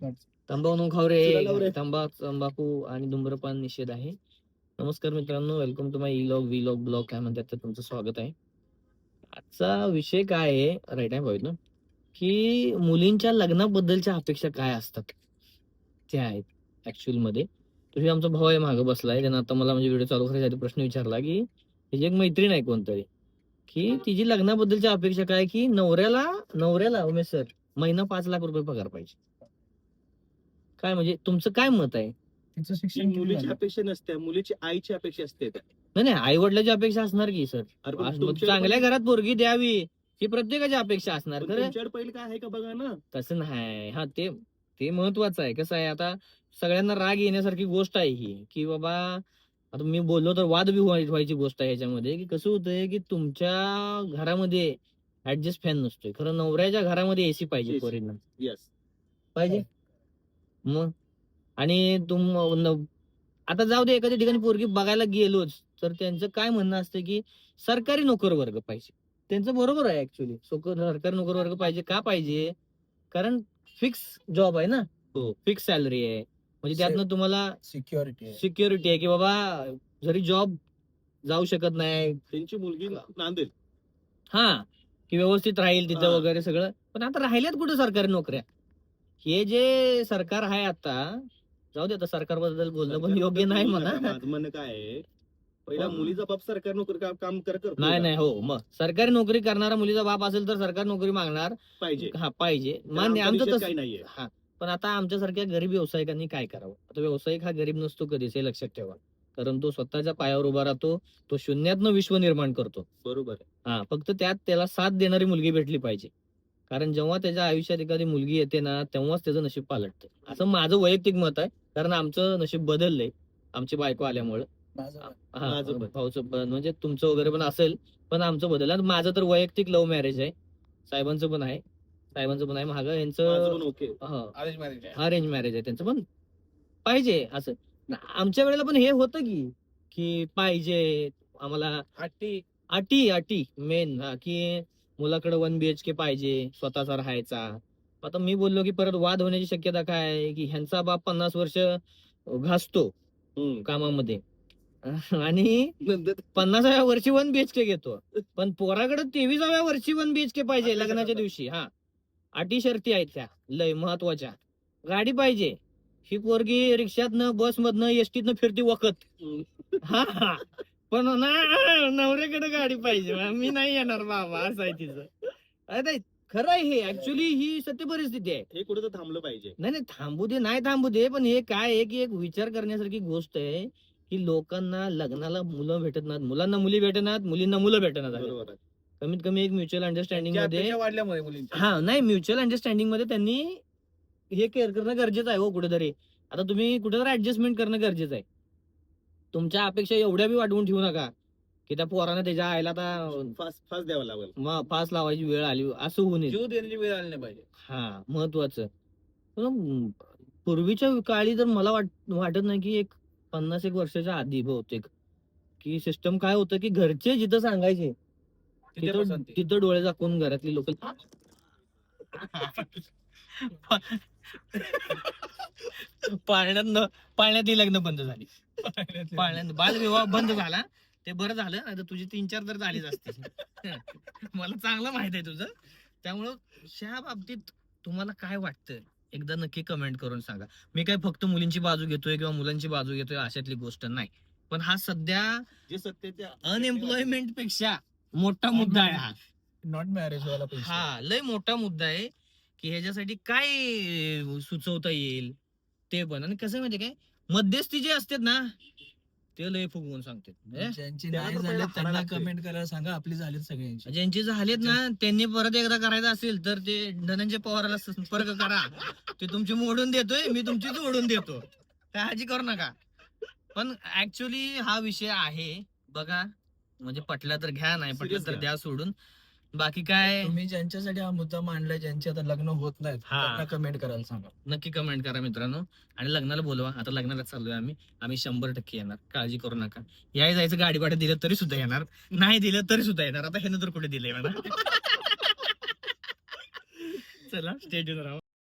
तंबाखू नको खाऊ रे. तंबाखू आणि धूम्रपान निषेध आहे. नमस्कार मित्रांनो, welcome to my vlog blog काय म्हणतात तर तुमचं स्वागत आहे. आजचा विषय काय आहे, राईट आहे भाऊ ना, की मुलींच्या लग्नाबद्दलच्या अपेक्षा काय असतात त्या आहेत ऍक्च्युअल मध्ये. तुम्ही आमचा भाऊ आहे मागं बसलाय, त्यानं आता मला म्हणजे व्हिडिओ चालू करायसाठी प्रश्न विचारला की त्याची एक मैत्रीण आहे कोणतरी, की तिची लग्नाबद्दलच्या अपेक्षा काय, की नवऱ्याला उमेश सर महिना 5 लाख रुपये पगार पाहिजे. काय म्हणजे तुमचं काय मत आहे? तिचं शिक्षण मुलीची अपेक्षा नसते, मुलीची आईची अपेक्षा असते. नाही आई वडिलांची अपेक्षा असणार की सर. अरे पण मग तुमच्या चांगल्या घरात पोरगी द्यावी ही प्रत्येकाची अपेक्षा असणार. पण खरं तुमच्याकडे पहिले काय आहे का बघा ना. तसं नाही. हा ते महत्वाचं आहे. कसं आहे, आता सगळ्यांना राग येण्यासारखी गोष्ट आहे ही, की बाबा आता मी बोललो तर वाद बी व्हायची गोष्ट आहे याच्यामध्ये, की कसं होतंय की तुमच्या घरामध्ये ऍडजस्ट फॅन नसतोय, खरं नवऱ्याच्या घरामध्ये एसी पाहिजे AC. पोरींना यस पाहिजे. मग आणि आता जाऊ दे, एखाद्या ठिकाणी पोरगी बघायला गेलोच तर त्यांचं काय म्हणणं असतं की सरकारी नोकर वर्ग पाहिजे. त्यांचं बरोबर आहे ऍक्च्युली, सरकारी नोकर वर्ग पाहिजे. का पाहिजे? कारण फिक्स जॉब आहे ना, हो. फिक्स सॅलरी आहे, म्हणजे त्यातनं तुम्हाला सिक्युरिटी आहे की बाबा जरी जॉब जाऊ शकत नाही, त्यांची मुलगी नांदेल. हा, की व्यवस्थित राहील तिथं हा. वगैरे सगळं. पण आता राहिल्यात कुठे सरकारी नोकऱ्या? हे जे सरकार आहे आता, जाऊ दे, आता सरकारबद्दल बोलणं पण योग्य नाही म्हणा. माझं म्हणणं काय आहे, पहिला मुलीचा बाप सरकारी नोकरी काम करतो. नाही हो, मग सरकारी नोकरी करणारा मुलीचा बाप असेल तर सरकारी नोकरी मागणार पाहिजे. हा पाहिजे, मान्य, आमचं काही तसं नाहीये. हा. पण आता आमच्यासारख्या गरीब व्यावसायिकांनी काय करावं? आता व्यावसायिक हा गरीब नसतो कधीच, हे लक्षात ठेवा. कारण तो स्वतःच्या पायावर उभा राहतो, तो शून्यातनं विश्व निर्माण करतो. बरोबर आहे. हा, फक्त त्यात त्याला साथ देणारी मुलगी भेटली पाहिजे. कारण जेव्हा त्याच्या आयुष्यात एखादी मुलगी येते ना, तेव्हाच त्याचं नशीब पालटतं, असं माझं वैयक्तिक मत आहे. कारण आमचं नशीब बदललंय आमची बायको आल्यामुळे. माझं पण. भाऊचं पण, म्हणजे तुमचं वगैरे पण असेल, पण आमचं बदललं. माझं तर वैयक्तिक लव्ह मॅरेज आहे, साहेबांचं पण आहे मागं यांचं ओके. अरेंज मॅरेज आहे त्यांचं. पण पाहिजे असं. आमच्या वेळेला पण हे होतं की पाहिजे आम्हाला अटी मेन, की मुलाकडे 1 BHK पाहिजे, स्वतःचा राहायचा. आता मी बोललो की परत वाद होण्याची शक्यता काय आहे, की ह्यांचा बाप 50 वर्ष घासतो कामामध्ये आणि 50व्या वर्षी 1 BHK घेतो, पण पोराकडे 23व्या वर्षी 1 BHK पाहिजे लग्नाच्या दिवशी. हा, अटी शर्ती आहेत त्या लय महत्वाच्या. गाडी पाहिजे, ही पोरगी रिक्षातनं, बसमधनं, एसटीतनं फिरती वखत. हा, पण नवऱ्याकडे गाडी पाहिजे. मी नाही येणार बाबा, असं आहे तिचं. अरे खरं आहे हे, ऍक्च्युली ही सत्य परिस्थिती आहे. हे कुठं थांबलं पाहिजे. नाही थांबू दे, पण हे काय आहे की एक विचार करण्यासारखी गोष्ट आहे, की लोकांना लग्नाला मुलं भेटत नाहीत, मुलांना मुली भेटणार, मुलींना मुलं भेटणार. बरोबर आहे. कमीत कमी एक म्युच्युअल अंडरस्टँडिंग मध्ये वाढल्यामुळे मुलींची. हा, नाही, म्युच्युअल अंडरस्टँडिंग मध्ये त्यांनी हे केअर करणं गरजेचं आहे हो कुठेतरी. आता तुम्ही कुठेतरी ऍडजस्टमेंट करणं गरजेचं आहे. तुमच्या अपेक्षा एवढ्या बी वाढवून ठेवू नका की त्या पोरानं त्याच्या आईला आता फास द्यावा लागेल, फास लावायची वेळ आली, असं होऊ नये. जीव देण्याची वेळ आली नाही पाहिजे. हा, महत्वाचं. पूर्वीच्या काळी तर मला वाटत नाही की एक 50 वर्षाच्या आधी बहुतेक की सिस्टम काय होतं, की घरचे जिथं सांगायचे तिथं डोळे झाकून घरातली लोक पाळण्यात लग्न बंद झाली, पाळण्यात बालविवाह बंद झाला. ते बरं झालं, आता तुझी 3-4 तर झालीच असते. मला चांगलं माहित आहे तुझं. त्यामुळं ह्या बाबतीत तुम्हाला काय वाटतं एकदा नक्की कमेंट करून सांगा. मी काय फक्त मुलींची बाजू घेतोय किंवा मुलांची बाजू घेतोय अशातली गोष्ट नाही, पण हा सध्या जे सत्य त्या अनएम्प्लॉयमेंट पेक्षा मोठा मुद्दा आहे हा. नॉट मॅरेज वाला पैसा. हा, लय मोठा मुद्दा आहे की ह्याच्यासाठी काय सुचवता येईल ते पण. आणि कसं माहितीये काय, मध्यस्थी जे असतात ना ते लय फुगवून सांगतात. ज्यांची नाही झाले त्यांना कमेंट करायला सांगा, आपली झालीत सगळ्यांची. ज्यांची झालेत ना त्यांनी परत एकदा करायचं असेल तर ते धनंजय पवाराला संपर्क करा, ते तुमची मोडून देतोय, मी तुमची जोडून देतो, काळजी करू नका. पण ऍक्च्युली हा विषय आहे बघा, म्हणजे पटला तर घ्या, नाही पटलं तर द्या सोडून. बाकी काय, तुम्ही ज्यांच्यासाठी हा मुद्दा मांडलाय, ज्यांचे आता लग्न होत नाहीत, त्यांना कमेंट करायला सांगा. नक्की कमेंट करा मित्रांनो. आणि लग्नाला बोलवा, आता लग्नाला चाललोय आम्ही 100% येणार, काळजी करू नका. याय जायचं गाडी भाडं दिलं तरी सुद्धा येणार, नाही दिलं तरी सुद्धा येणार. आता हे तर कुठे दिलंय मला. चला, स्टे ट्यून राहा.